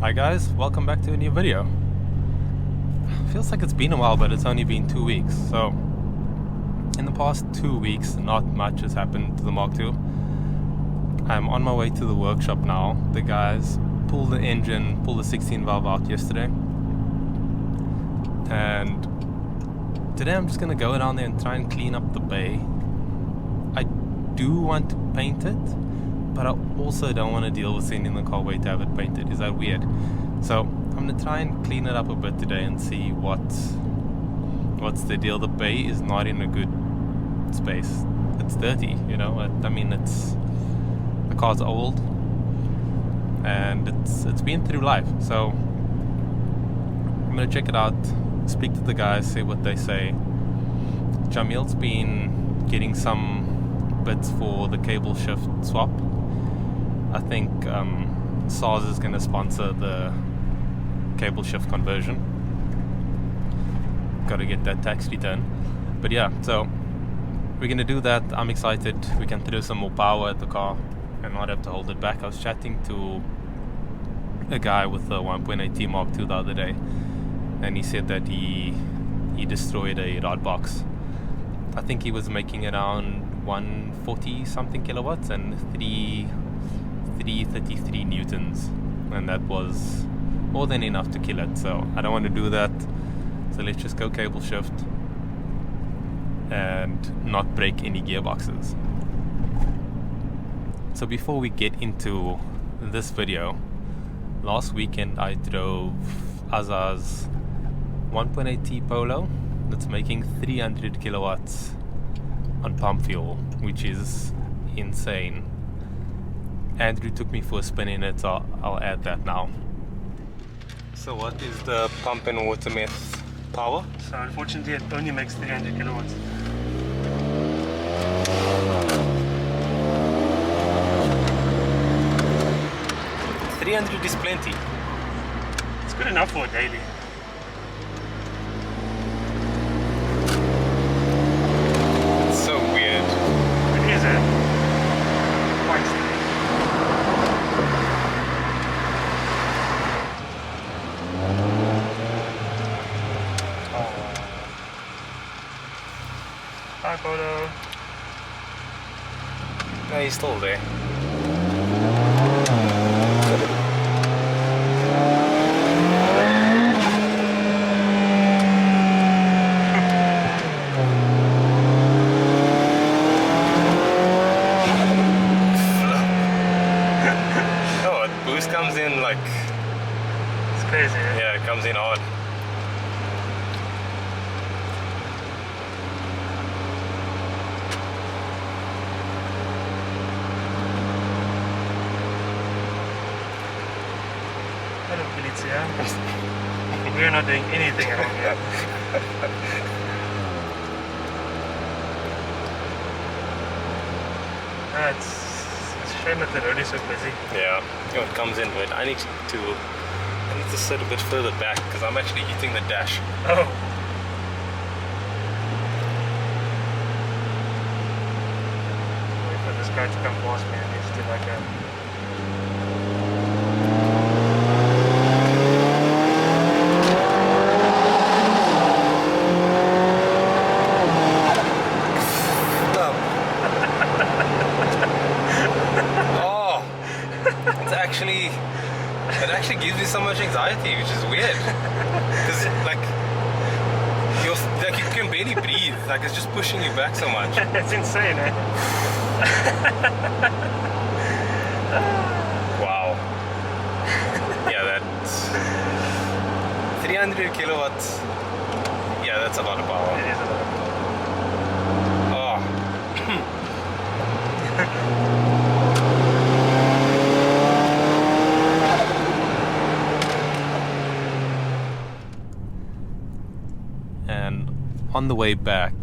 Hi guys, welcome back to a new video. Feels like it's been a while, but it's only been 2 weeks. So in the past 2 weeks, not much has happened to the Mark II. I'm on my way to the workshop now. The guys pulled the engine, pulled the 16 valve out yesterday. And today I'm just gonna go down there and try and clean up the bay. I do want to paint it, but I also don't want to deal with sending the car away to have it painted. Is that weird? So I'm gonna try and clean it up a bit today and see what's the deal. The bay is not in a good space. It's dirty, you know. I mean, the car's old and it's been through life. So I'm gonna check it out, speak to the guys, see what they say. Jamil's been getting some bits for the cable shift swap. I think SARS is going to sponsor the cable shift conversion. Got to get that tax return. But yeah, so we're going to do that. I'm excited. We can throw some more power at the car and not have to hold it back. I was chatting to a guy with a 1.8T Mark II the other day, and he said that he destroyed a rod box. I think he was making around 140 something kilowatts and 333 newtons, and that was more than enough to kill it. So I don't want to do that, so let's just go cable shift and not break any gearboxes. So before we get into this video, last weekend I drove Aza's 1.8T Polo that's making 300 kilowatts on pump fuel, which is insane. Andrew took me for a spin in it, so I'll add that now. So what is the pump and water meth power? So unfortunately it only makes 300 kilowatts. $300 is plenty. It's good enough for a daily. It's so weird. It is, eh? Quite strange. Hi, Polo. No, he's still there. Oh, the boost comes in like... It's crazy, eh? Yeah, it comes in hard. Hello, Felicia. We're not doing anything wrong here. It's a shame that the road is so busy. Yeah, oh, it comes in, but I need to sit a bit further back because I'm actually hitting the dash. Oh. Wait for this guy to come past me and just do like that. Oh, it actually gives me so much anxiety, which is weird. Because you can barely breathe. Like, it's just pushing you back so much. It's insane, eh? Wow. Yeah, that's 300 kilowatts. Yeah, that's a lot of power. It is a lot. Oh. And on the way back,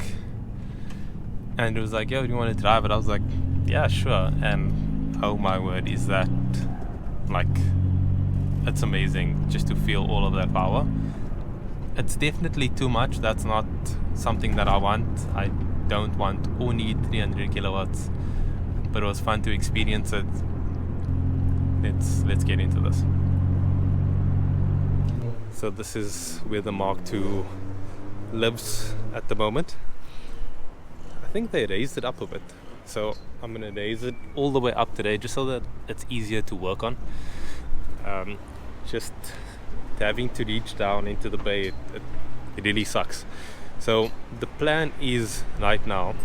Andrew was like, yo, do you want to drive it? I was like, yeah, sure. And oh my word, is that like, it's amazing just to feel all of that power. It's definitely too much. That's not something that I want. I don't want or need 300 kilowatts, but it was fun to experience it. Let's get into this. So this is where the Mark II lives at the moment. I think they raised it up a bit, so I'm gonna raise it all the way up today just so that it's easier to work on. Just having to reach down into the bay, it really sucks. So the plan is right now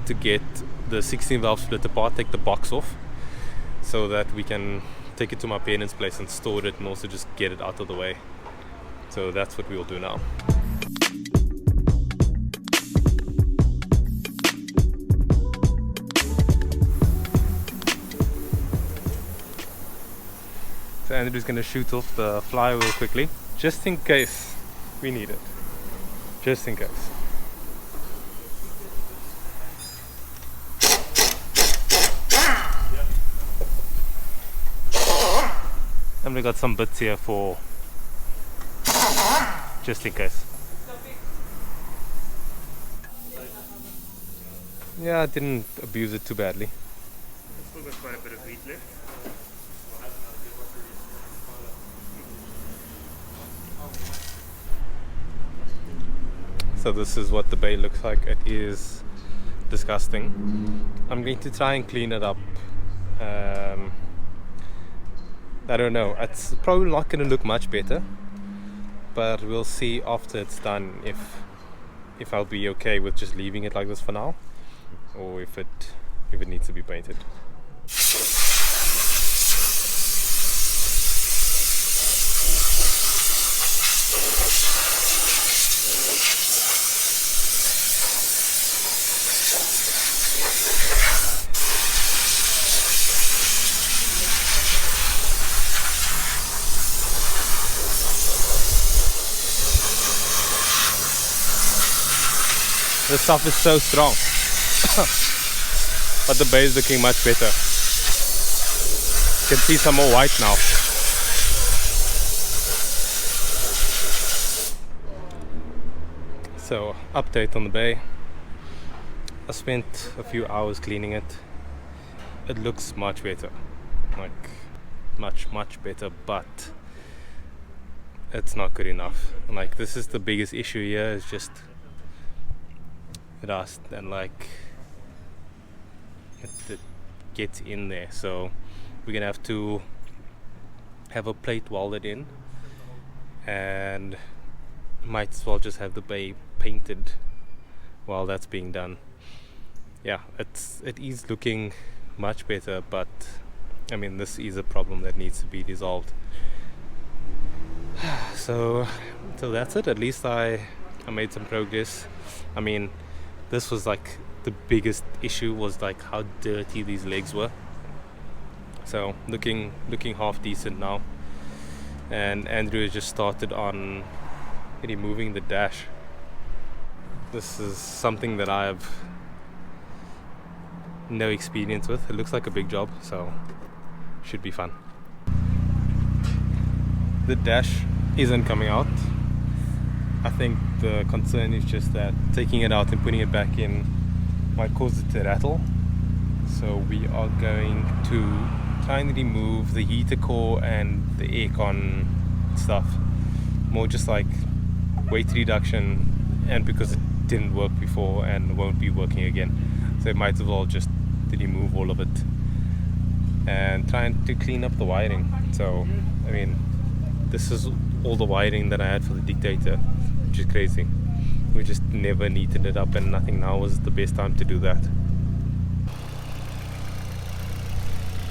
to get the 16 valve split apart, take the box off, so that we can take it to my parents' place and store it, and also just get it out of the way. So that's what we will do now. So Andrew's gonna shoot off the flywheel quickly, just in case we need it. Just in case. And we got some bits here for just in case. Yeah, I didn't abuse it too badly. Still got quite a bit of heat left. So this is what the bay looks like. It is disgusting. I'm going to try and clean it up. I don't know, it's probably not going to look much better, but we'll see after it's done if I'll be okay with just leaving it like this for now, or if it needs to be painted. This stuff is so strong, but the bay is looking much better. You can see some more white now. So, update on the bay. I spent a few hours cleaning it. It looks much better, like much better, but it's not good enough. Like, this is the biggest issue here, is just rust, and like it gets in there, so we're gonna have to have a plate welded in, and might as well just have the bay painted while that's being done. Yeah, it is looking much better, but I mean, this is a problem that needs to be resolved. So that's it. At least I made some progress. I mean, this was like the biggest issue, was like how dirty these legs were. So looking half decent now. And Andrew has just started on removing the dash. This is something that I have no experience with. It looks like a big job, so should be fun. The dash isn't coming out. I think the concern is just that taking it out and putting it back in might cause it to rattle. So we are going to try and remove the heater core and the aircon stuff. More just like weight reduction, and because it didn't work before and won't be working again. So it might as well just remove all of it and trying to clean up the wiring. So, I mean, this is all the wiring that I had for the Dictator, which is crazy. We just never neatened it up, and nothing now was the best time to do that.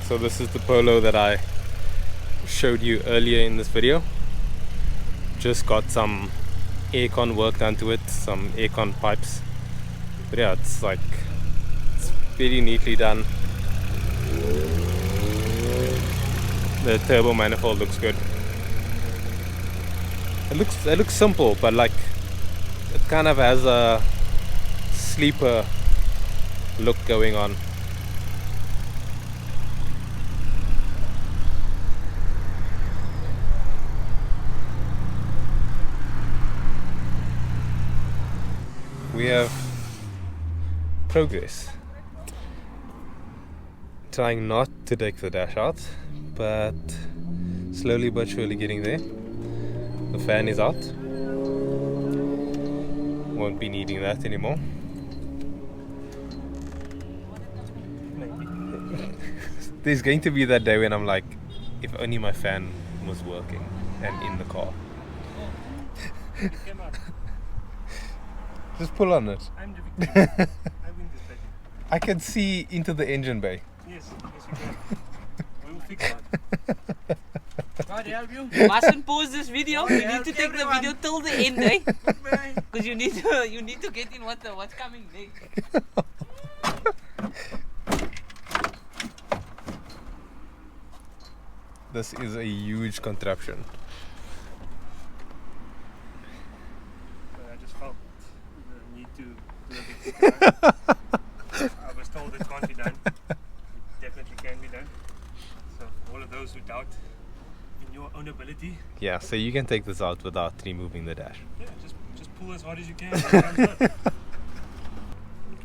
So this is the Polo that I showed you earlier in this video. Just got some aircon work done to it, some aircon pipes. But yeah, it's very neatly done. The turbo manifold looks good. It looks simple, but like it kind of has a sleeper look going on. We have progress. Trying not to take the dash out, but slowly but surely getting there. The fan is out. Won't be needing that anymore. There's going to be that day when I'm like, if only my fan was working and in the car. Just pull on it. I'm the victim. I win this bet. I can see into the engine bay. Yes, you can. We will fix that. God help you. Mustn't pause this video. You need to take the video till the end, eh? Because you need to get in what's coming next. This is a huge contraption. I just felt the need to do a bit quicker. I was told it can't be done. It definitely can be done. So all of those who doubt in your own ability, Yeah, so you can take this out without removing the dash. yeah, just pull as hard as you can. And it comes out.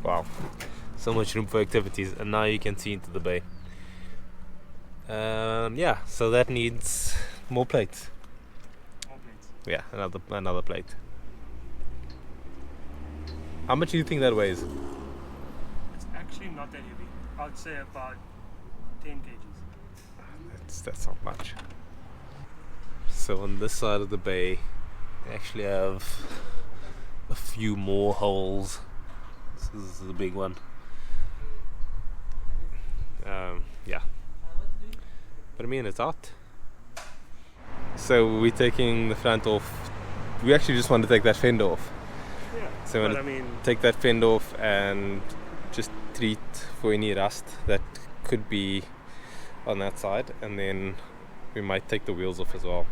Wow, so much room for activities, and now you can see into the bay. Yeah, so that needs more plates. More plates. Yeah, another plate. How much do you think that weighs? It's actually not that heavy. I'd say about 10 kgs. That's not much. So on this side of the bay, we actually have a few more holes. This is the big one. Yeah. But I mean, it's out. So we're taking the front off. We actually just want to take that fender off. Yeah. So we But want I to mean, take that fender off and just treat for any rust that could be on that side, and then we might take the wheels off as well.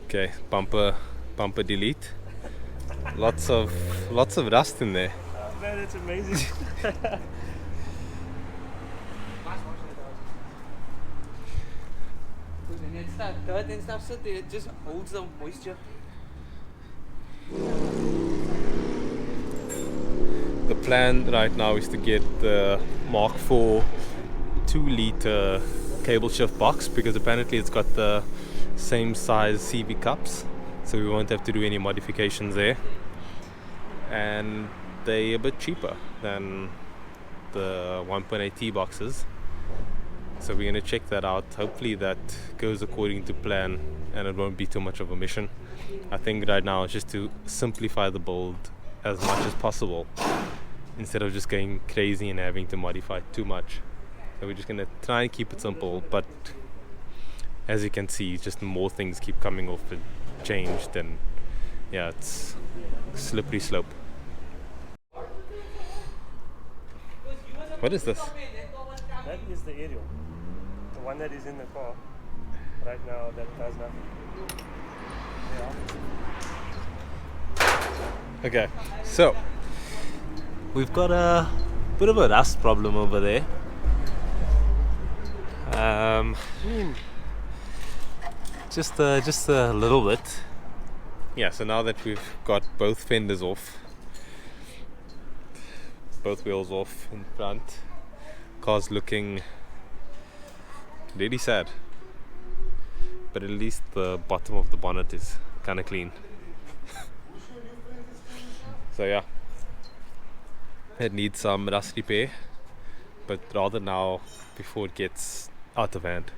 Okay, bumper delete. Lots of rust in there. man, it's amazing. When it's that dirt and stuff sit there, it just holds the moisture. The plan right now is to get the Mark IV 2-liter cable shift box, because apparently it's got the same size CV cups, so we won't have to do any modifications there, and they're a bit cheaper than the 1.8T boxes, so we're going to check that out. Hopefully that goes according to plan and it won't be too much of a mission. I think right now it's just to simplify the build as much as possible instead of just going crazy and having to modify too much. So we're just going to try and keep it simple, but as you can see, just more things keep coming off and changed, and yeah, it's slippery slope. What is this? That is the aerial. The one that is in the car right now that does nothing. Yeah. Okay, so we've got a bit of a rust problem over there. Just a little bit. Yeah, so now that we've got both fenders off, both wheels off in front, car's looking really sad, but at least the bottom of the bonnet is kind of clean. So yeah, it needs some rust repair, but rather now before it gets out of hand.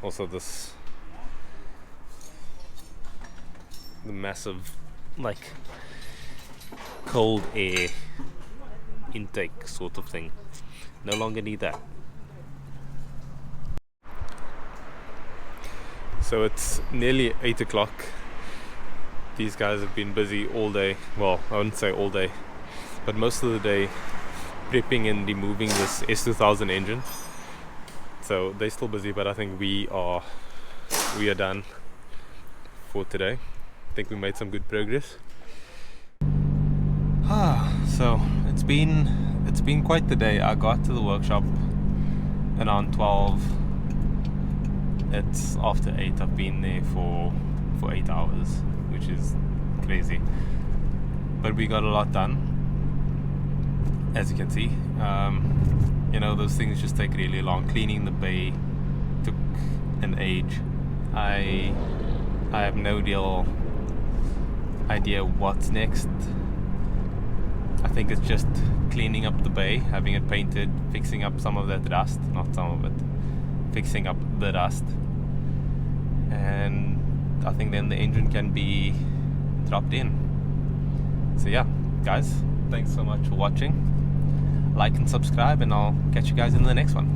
Also the massive cold air intake sort of thing, no longer need that. So it's nearly 8 o'clock. These guys have been busy all day. Well, I wouldn't say all day, but most of the day prepping and removing this S2000 engine. So they're still busy, but I think we are done for today. I think we made some good progress. So it's been quite the day. I got to the workshop around 12. It's after 8. I've been there for 8 hours, which is crazy. But we got a lot done, as you can see. Those things just take really long. Cleaning the bay and age. I have no real idea what's next. I think it's just cleaning up the bay, having it painted, fixing up some of that rust, not some of it, fixing up the rust, and I think then the engine can be dropped in. So yeah, guys, thanks so much for watching. Like and subscribe, and I'll catch you guys in the next one.